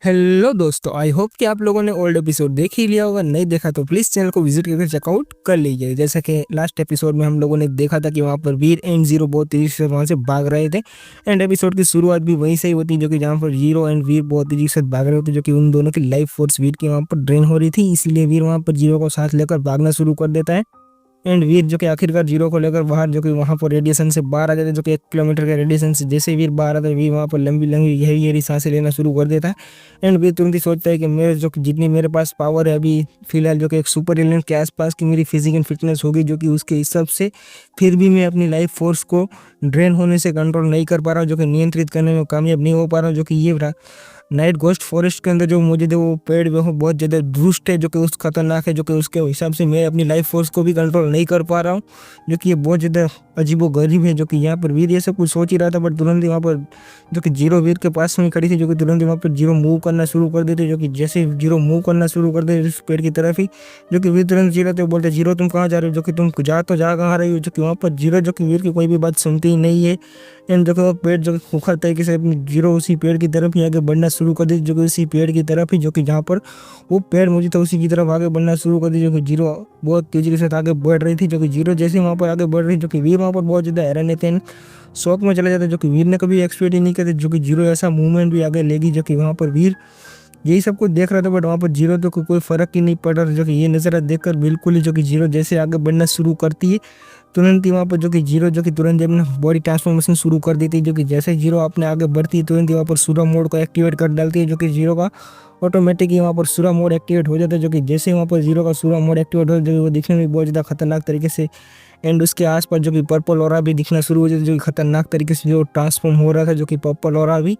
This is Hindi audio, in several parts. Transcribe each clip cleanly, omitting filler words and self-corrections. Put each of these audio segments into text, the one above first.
हेलो दोस्तों, आई होप कि आप लोगों ने ओल्ड एपिसोड देख ही लिया होगा। नहीं देखा तो प्लीज़ चैनल को विजिट करके चेकआउट कर लीजिए। जैसा कि लास्ट एपिसोड में हम लोगों ने देखा था कि वहाँ पर वीर एंड जीरो बहुत तेजी से वहाँ से भाग रहे थे। एंड एपिसोड की शुरुआत भी वहीं से ही होती, जो कि जहाँ पर जीरो एंड वीर बहुत तेजी से भाग रहे होते, जो कि उन दोनों की लाइफ फोर्स वीर की वहाँ पर ड्रेन हो रही थी। इसीलिए वीर वहाँ पर जीरो को साथ लेकर भागना शुरू कर देता है। एंड वीर जो कि आखिरकार जीरो को लेकर बाहर, जो कि वहाँ पर रेडिएशन से बाहर आ जाते हैं, जो कि 1 किलोमीटर के रेडिएशन से जैसे ही वीर बाहर आता है, वीर वहाँ पर लंबी लंबी गहरी गहरी सांसें लेना शुरू कर देता है। एंड वीर तुरंत ही सोचता है कि मेरे जो जितनी मेरे पास पावर है अभी फिलहाल, जो कि एक सुपर एलियन के आसपास की मेरी फिजिक एंड फिटनेस होगी, जो कि उसके हिसाब से फिर भी मैं अपनी लाइफ फोर्स को ड्रेन होने से कंट्रोल नहीं कर पा रहा हूँ, जो कि नियंत्रित करने में कामयाब नहीं हो पा रहा हूँ। जो कि ये नाइट घोस्ट फॉरेस्ट के अंदर जो मौजूद है वो पेड़ वो बहुत ज़्यादा दुष्ट है, जो कि उस खतरनाक है, जो कि उसके हिसाब से मैं अपनी लाइफ फोर्स को भी कंट्रोल नहीं कर पा रहा हूँ, जो कि ये बहुत ज़्यादा अजीबो गरीब है। जो कि यहाँ पर वीर ये सब कुछ सोच ही रहा था, बट तुरंत ही वहाँ पर जो कि जीरो वीर के पास में खड़ी थी, जो कि तुरंत ही वहाँ पर जीरो मूव करना शुरू कर देते। जो कि जैसे जीरो मूव करना शुरू कर दे उस पेड़ की तरफ ही, जो कि वीर तुरंत चिल्लाते बोलते, जीरो तुम कहाँ जा रहे हो, जो कि तुम जा तो जा कहाँ रही हो। जो कि वहाँ पर जीरो जो कि वीर की कोई भी बात सुनती ही नहीं है। एंड जो कि वो पेड़ जो कि खूंखार तरीके से अपनी जीरो उसी पेड़ की तरफ ही आगे बढ़ना शुरू कर दी, जो कि उसी पेड़ की तरफ ही, जो कि जहाँ पर वो पेड़ मौजूद था उसी की तरफ आगे बढ़ना शुरू कर दी। जो कि जीरो बहुत तेजी के साथ आगे बढ़ रही थी, जो कि जीरो जैसे वहाँ पर आगे बढ़ रही, जो कि वीर वहाँ पर बहुत ज़्यादा हैरान थे, शौक में चले जाते, जो कि वीर ने कभी एक्सपेक्ट ही नहीं करते, जो कि जीरो ऐसा मूवमेंट भी आगे लेगी। जो कि वहाँ पर वीर यही सब कुछ देख रहा था, बट वहाँ पर जीरो तो कोई फर्क ही नहीं पड़ रहा। जो कि ये नज़ारा देखकर बिल्कुल ही, जो कि जीरो जैसे आगे बढ़ना शुरू करती है, तुरंत ही वहाँ पर जो कि जीरो जो कि तुरंत अपना बॉडी ट्रांसफॉर्मेशन शुरू कर देती है। जो कि जैसे जीरो अपने आगे बढ़ती है, तुरंत ही वहाँ पर सूरा मोड को एक्टिवेट कर डालती है, जो कि जीरो का ऑटोमेटिक ही वहाँ पर सूरा मोड एक्टिवेट हो जाता है। जो कि जैसे वहाँ पर जीरो का सूरा मोड एक्टिवेट हो जाता है, वो दिखने में बहुत ज़्यादा खतरनाक तरीके से, एंड उसके आसपास जो कि पर्पल ऑरा भी दिखना शुरू हो जाता है, जो कि खतरनाक तरीके से जो ट्रांसफॉर्म हो रहा था, जो कि पर्पल ऑरा भी।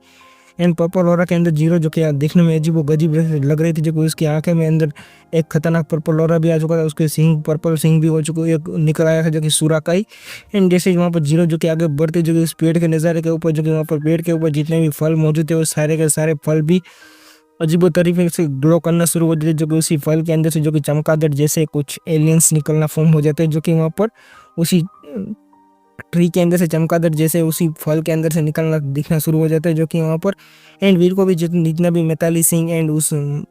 एंड पर्पल ऑरा के अंदर जीरो जो कि देखने में अजीब व गजीब लग रही थी, जो कि उसकी आंखें में अंदर एक खतरनाक पर्पल ऑरा भी आ चुका था, उसके सिंग पर्पल सिंग भी हो चुके एक निकल आया था, जो कि सुराकाई। एंड जैसे ही वहाँ पर जीरो जो कि आगे बढ़ते, जो कि उस पेड़ के नज़ारे के ऊपर, जो कि वहाँ पर पेड़ के ऊपर जितने भी फल मौजूद थे वो सारे के सारे फल भी अजीबो तरीके से ग्लो करना शुरू हो जाते, जो कि उसी फल के अंदर से जो कि चमगादड़ जैसे कुछ एलियंस निकलना फॉर्म हो जाते हैं, जो कि वहाँ पर उसी ट्री के अंदर से चमगादड़ जैसे उसी फल के अंदर से निकलना दिखना शुरू हो जाता है, जो कि वहाँ पर। एंड वीर को भी जितना भी मैताली सिंह एंड उस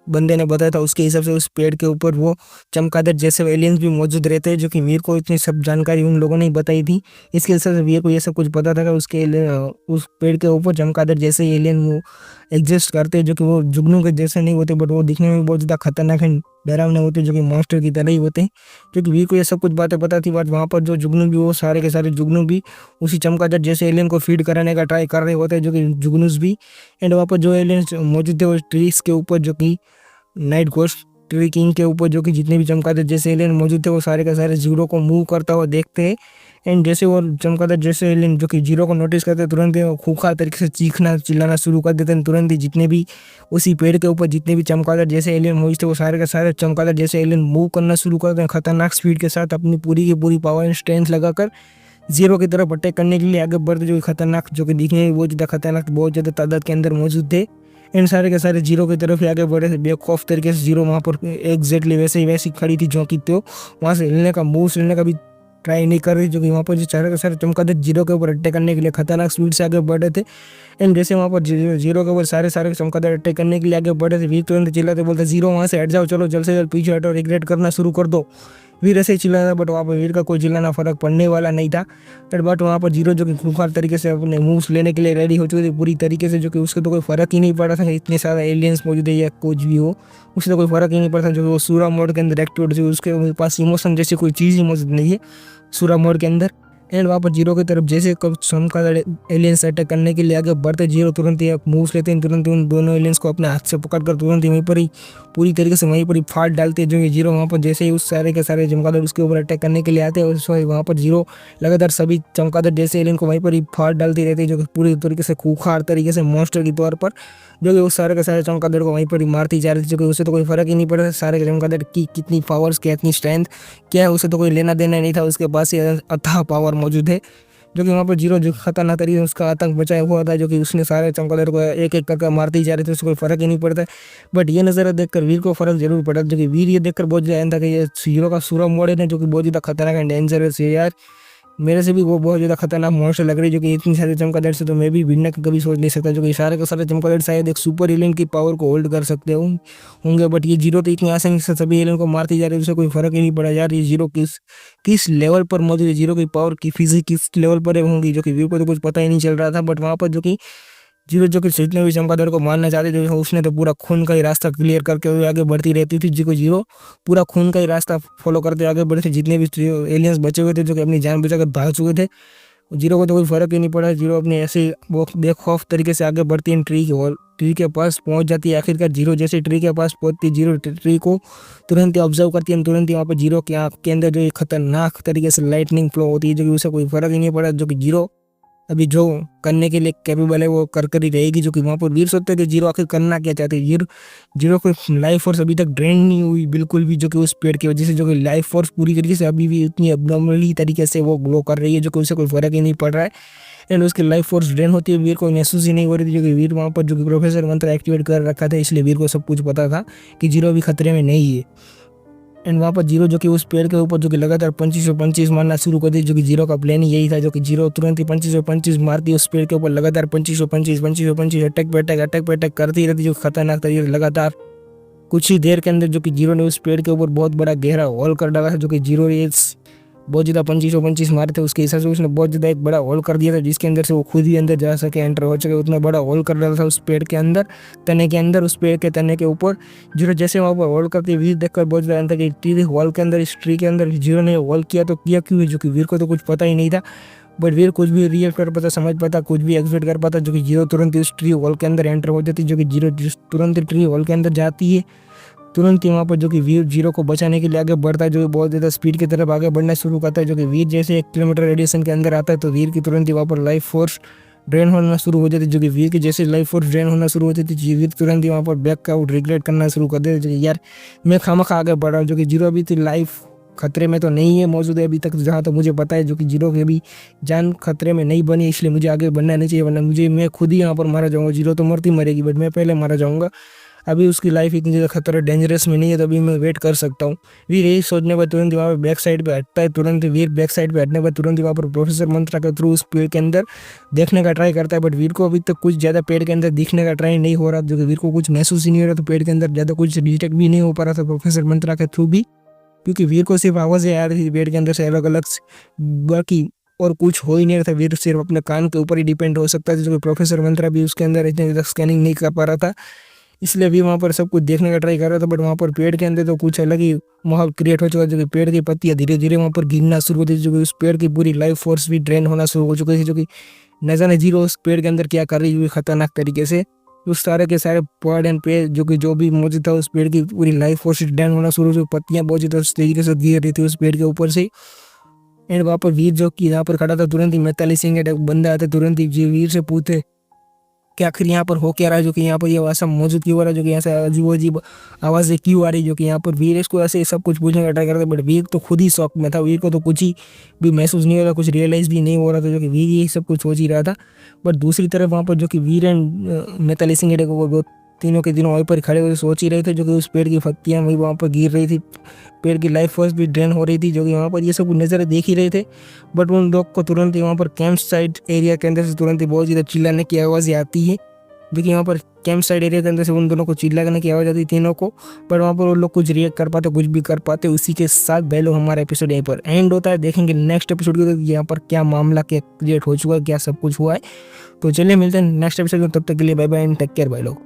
बंदे ने बताया था उसके हिसाब से उस पेड़ के ऊपर वो चमगादड़ जैसे एलियंस भी मौजूद रहते हैं, जो कि वीर को इतनी सब जानकारी उन लोगों ने ही बताई थी। इसके हिसाब से वीर को ये सब कुछ पता था कि उस पेड़ के ऊपर चमगादड़ जैसे एलियन वो एग्जिस्ट करते हैं, जो कि वो जुगनू के जैसे नहीं होते, बट वो दिखने में बहुत ज़्यादा खतरनाक एंड डरावने होते, जो कि मॉन्स्टर की तरह ही होते हैं। क्योंकि वीर को ये सब कुछ बातें पता थी, बट वहाँ पर जो जुगनू भी वो सारे के सारे जुगनू भी उसी चमगादड़ जैसे एलियन को फीड कराने का ट्राई कर रहे होते हैं, जो कि जुगनूस भी। एंड वहाँ पर जो एलियंस मौजूद थे वो ट्रीज के ऊपर, जो कि नाइट घोस्ट ट्री किंग के ऊपर, जो कि जितने भी चमगादड़ जैसे एलियन मौजूद थे वो सारे के सारे जीरो को मूव करता हुआ देखते हैं। एंड जैसे वो चमगादड़ जैसे एलियन जो कि जीरो को नोटिस करते हैं, तुरंत ही वो खूंखार तरीके से चीखना चिल्लाना शुरू कर देते हैं। तुरंत ही जितने भी उसी पेड़ के ऊपर जितने भी चमगादड़ जैसे एलियन मौजूद थे वो सारे के सारे चमगादड़ जैसे एलियन मूव करना शुरू करते हैं, खतरनाक स्पीड के साथ अपनी पूरी की पूरी पावर एंड स्ट्रेंथ लगाकर जीरो की तरफ अटैक करने के लिए आगे बढ़ते, जो कि खतरनाक, जो कि दिखने में बहुत ज़्यादा खतरनाक, बहुत ज़्यादा तादाद के अंदर मौजूद थे। इन सारे के सारे जीरो की तरफ ही आगे बढ़े थे बेखौफ तरीके से। जीरो वहाँ पर एग्जैक्टली वैसे ही वैसी खड़ी थी, जो कि तो वहाँ से हिलने का मूव हिलने का भी ट्राई नहीं कर रही, जो कि वहाँ पर जो सारे के सारे चमगादड़ जीरो के ऊपर अटैक करने के लिए खतरनाक स्पीड से आगे बढ़े थे। एंड जैसे वहाँ पर जीरो के ऊपर सारे सारे चमगादड़ अटैक करने के लिए आगे बढ़े थे, वीर तुरंत चिल्लाते बोलते, जीरो वहाँ से हट जाओ, चलो जल्द से जल्द पीछे हटो, रिग्रेट करना शुरू कर दो। वीर ऐसे ही चिल्लाता, बट वहाँ पर वीर का कोई चिल्लाना फर्क पड़ने वाला नहीं था। बट वहाँ पर जीरो जो कि खूंखार तरीके से अपने मूव्स लेने के लिए रेडी हो चुके थे पूरी तरीके से, जो कि उसके तो कोई फ़र्क ही नहीं पड़ा था इतने सारे एलियंस मौजूद है या कुछ भी हो, उससे तो कोई फ़र्क ही नहीं पड़ता। जो वो सूरा मोड के अंदर एक्टिवेट हुई, उसके पास इमोशन जैसी कोई चीज़ ही मौजूद नहीं है सूरा मोड के अंदर। एंड वहाँ पर जीरो की तरफ जैसे कब चमगादड़ एलियंस अटैक करने के लिए आगे बढ़ते, जीरो तुरंत ही मूव्स लेते हैं, तुरंत ही उन दोनों एलियंस को अपने हाथ से पकड़कर तुरंत ही वहीं पर ही पूरी तरीके से वहीं पर ही फाड़ डालते हैं। जो कि जीरो वहाँ पर जैसे ही उस सारे के सारे चमगादड़ उसके ऊपर अटैक करने के लिए आते हैं, उस वहाँ पर जीरो लगातार सभी चमगादड़ जैसे एलियन को वहीं पर ही फाड़ डालती रहती है, जो कि पूरी तरीके से खूंखार तरीके से मॉन्स्टर के तौर पर, जो कि उस सारे के सारे चमगादड़ को वहीं पर ही मारती जा रही थी। जो कि उससे तो कोई फ़र्क ही नहीं पड़ा सारे के चमगादड़ की कितनी पावर्स क्या इतनी स्ट्रेंथ क्या है, उसे तो कोई लेना देना नहीं था, उसके पास ही अथाह पावर मौजूद है। जो कि वहाँ पर जीरो जो खतरनाक तरीके से उसका आतंक बचाया हुआ था, जो कि उसने सारे चमगादड़ को एक एक करके मारती जा रही थी, उसको कोई फ़र्क ही नहीं पड़ता। बट ये नज़ारा देखकर वीर को फ़र्क जरूर पड़ा, जो कि वीर ये देखकर बहुत ज़्यादा था कि ये हीरो का सूरा मोड़ है, जो कि बहुत ज़्यादा खतरनाक एंड डेंजरस है यार। मेरे से भी वो बहुत ज़्यादा खतरनाक मॉन्स्टर लग रही है, जो कि इतनी सारे चमगादड़ से तो मैं भी भिन्न कभी सोच नहीं सकता, जो कि सारे के सारे चमगादड़ शायद एक सुपर एलियन की पावर को होल्ड कर सकते होंगे। बट ये जीरो तो इतनी आसानी से सभी एलियन को मारती जा रही है, उससे कोई फर्क ही नहीं पड़ा यार। ये जीरो किस लेवल पर मौजूद है, जीरो की पावर की फिजिक किस लेवल पर होंगी, जो कि वीर को तो कुछ पता ही नहीं चल रहा था। बट वहाँ पर जो कि जीरो जो कि जितने भी चमगादड़ को मारना चाहते थे, उसने तो पूरा खून का ही रास्ता क्लियर करके हुए आगे बढ़ती रहती थी, जो जीरो पूरा खून का ही रास्ता फॉलो करते आगे बढ़े थे। जितने भी एलियंस बचे हुए थे जो कि अपनी जान बचाकर भाग चुके थे, जीरो को तो कोई फर्क ही नहीं पड़ा। जीरो अपने ऐसे वो बेखौफ तरीके से आगे बढ़ती है, ट्री के पास पहुंच जाती है। आखिरकार जीरो जैसे ट्री के पास पहुंचती, जीरो ट्री को तुरंत ही ऑब्जर्व करती है। तुरंत ही वहाँ पर जीरो की आँख के अंदर जो खतरनाक तरीके से लाइटनिंग फ्लो होती है, जो कि उसे कोई फर्क ही नहीं पड़ा। जो कि जीरो अभी जो करने के लिए कैपेबल है वो कर ही रहेगी। जो कि वहाँ पर वीर सोचते थे जीरो आखिर करना क्या चाहते हैं। जीरो को लाइफ फोर्स अभी तक ड्रेन नहीं हुई बिल्कुल भी, जो कि उस पेड़ की वजह से जो कि लाइफ फोर्स पूरी तरीके से अभी भी इतनी अबनॉर्मली तरीके से वो ग्लो कर रही है, जो कि उसे कोई फर्क ही नहीं पड़ रहा है। एंड उसकी लाइफ फोर्स ड्रेन होती है, वीर को महसूस ही नहीं हो रही थी। जो कि वीर वहाँ पर जो कि प्रोफेसर मंत्र एक्टिवेट कर रखा था, इसलिए वीर को सब कुछ पता था कि जीरो भी खतरे में नहीं है। एंड वहाँ पर जीरो जो कि उस पेड़ के ऊपर जो कि लगातार 25 मारना शुरू कर दी, जो कि जीरो का प्लान यही था। जो कि जीरो तुरंत ही 25 मारती उस पेड़ के ऊपर, लगातार 25 अटैक पे अटैक करती रहती, जो खतरनाक तरीके से लगातार। कुछ ही देर के अंदर जो कि जीरो ने उस पेड़ के ऊपर बहुत बड़ा गहरा होल कर डाला था। जो कि जीरो ने बहुत ज़्यादा 25 मारे थे, उसके हिसाब से उसने बहुत ज़्यादा एक बड़ा होल कर दिया था, जिसके अंदर से वो खुद ही अंदर जा सके, एंटर हो सके। उतना बड़ा होल कर डाला था उस पेड़ के अंदर, तने के अंदर, उस पेड़ के तने के ऊपर। जीरो जैसे वहाँ पर होल करते वीर देखकर बहुत ज़्यादा अंदर की होल के अंदर, इस ट्री के अंदर जीरो ने होल किया तो किया क्यों है, जो कि वीर को तो कुछ पता ही नहीं था। बट वीर कुछ भी रिएक्ट कर पाता, समझ पाता, कुछ भी एक्सपेक्ट कर पाता। जो कि जीरो तुरंत ही उस ट्री होल के अंदर एंटर हो जाती, जो कि जीरो तुरंत ही ट्री होल के अंदर जाती है। तुरंत ही वहाँ पर जो कि वीर जीरो को बचाने के लिए आगे बढ़ता है, जो कि बहुत ज़्यादा स्पीड की तरफ आगे बढ़ना शुरू करता है। जो कि वीर जैसे 1 किलोमीटर रेडिएशन के अंदर आता है, तो वीर की तुरंत ही वहाँ पर लाइफ फोर्स ड्रेन होना शुरू हो जाती है। जो कि वीर की जैसे लाइफ फोर्स ड्रेन होना शुरू हो जाती है, वीर तुरंत ही वहाँ पर बैक आउट रिग्रेट करना शुरू कर देते हैं, यार मैं खामखा आगे बढ़ रहा हूँ। जो कि जीरो अभी तो लाइफ खतरे में तो नहीं है मौजूद है अभी तक, जहाँ तक मुझे पता है। जो कि जीरो की अभी जान खतरे में नहीं बनी, इसलिए मुझे आगे बढ़ना नहीं चाहिए, वरना मैं खुद ही यहाँ पर मारा जाऊँगा। जीरो तो मरती मरेगी, बट मैं पहले मारा जाऊँगा। अभी उसकी लाइफ इतनी ज़्यादा खतरा डेंजरस में नहीं है, तो अभी मैं वेट कर सकता हूँ। वीर यही सोचने पर तुरंत वहाँ पर बैक साइड पे हटता है। तुरंत वीर बैक साइड पे हटने पर तुरंत वहाँ पर प्रोफेसर मंत्रा के थ्रू उस पेड़ के अंदर देखने का ट्राई करता है। बट वीर को अभी तक कुछ ज़्यादा पेड़ के अंदर दिखने का ट्राई नहीं हो रहा, जो कि वीर को कुछ महसूस ही नहीं हो रहा, तो पेड़ के अंदर ज़्यादा कुछ डिटेक्ट भी नहीं हो पा रहा था प्रोफेसर मंत्रा के थ्रू भी, क्योंकि वीर को सिर्फ आवाज़ें आ रही थी पेड़ के अंदर से अलग अलग, बाकी और कुछ हो ही नहीं रहा था। वीर सिर्फ अपने कान के ऊपर ही डिपेंड हो सकता था, जो कि प्रोफेसर मंत्रा भी उसके अंदर इतनी ज़्यादा स्कैनिंग नहीं कर पा रहा था, इसलिए भी वहाँ पर सब कुछ देखने का ट्राई कर रहा था। बट वहाँ पर पेड़ के अंदर तो कुछ अलग ही माहौल क्रिएट हो चुका, जो कि पेड़ की पत्तियाँ धीरे धीरे वहाँ पर गिरना शुरू होती थी, जो कि उस पेड़ की पूरी लाइफ फोर्स भी ड्रेन होना शुरू हो चुकी थी। जो कि न जाने जीरो उस पेड़ के अंदर क्या कर रही हुई खतरनाक तरीके से, उस सारे के सारे पॉड एंड पेड़ जो कि जो भी मौजूद था, उस पेड़ की पूरी लाइफ फोर्स ड्रेन होना शुरू हुई। पत्तियाँ बहुत ज़्यादा उस तरीके से गिर रही थी उस पेड़ के ऊपर से। एंड वहाँ पर वीर जो कि यहाँ पर खड़ा था, तुरंत ही मैताली सिंह एक बंदा आता, तुरंत ही वीर से पूछे कि आखिर यहाँ पर हो क्या रहा है, जो कि यहाँ पर ये ऐसा मौजूद क्यों हो रहा है, जो कि यहाँ से अजीब अजीब आवाज़ें क्यों आ रही है। जो कि यहाँ पर वीर इसको ऐसे सब कुछ पूछने का ट्राई करता, बट वीर तो खुद ही शौक में था। वीर को तो कुछ ही भी महसूस नहीं हो रहा, कुछ रियलाइज़ भी नहीं हो रहा था, जो कि वीर यही सब कुछ सोच ही रहा था। बट दूसरी तरफ वहाँ पर जो कि वीर एंड मैताली सिंह वो तीनों के दिनों वहीं पर खड़े हुए सोच ही रहे थे, जो कि उस पेड़ की पत्तियाँ वही वहाँ पर गिर रही थी, पेड़ की लाइफ फोर्स भी ड्रेन हो रही थी, जो कि वहाँ पर ये सब नज़ारे देख ही रहे थे। बट उन लोग को तुरंत ही वहाँ पर कैंप साइड एरिया के अंदर से तुरंत ही बहुत ज़्यादा चिल्लाने की आवाज़ें आती है, जो कि वहाँ पर कैंप साइड एरिया के अंदर से उन दोनों को चिल्लाने की आवाज़ आती तीनों को। बट वहाँ पर वो लोग कुछ रिएक्ट कर पाते, कुछ भी कर पाते। उसी के साथ पहले हमारा एपिसोड यहीं पर एंड होता है। देखेंगे नेक्स्ट एपिसोड के यहाँ पर क्या मामला क्या क्रिएट हो चुका है, क्या सब कुछ हुआ है। तो चलिए मिलते हैं नेक्स्ट एपिसोड में, तब तक के लिए bye bye and take care bye लोग।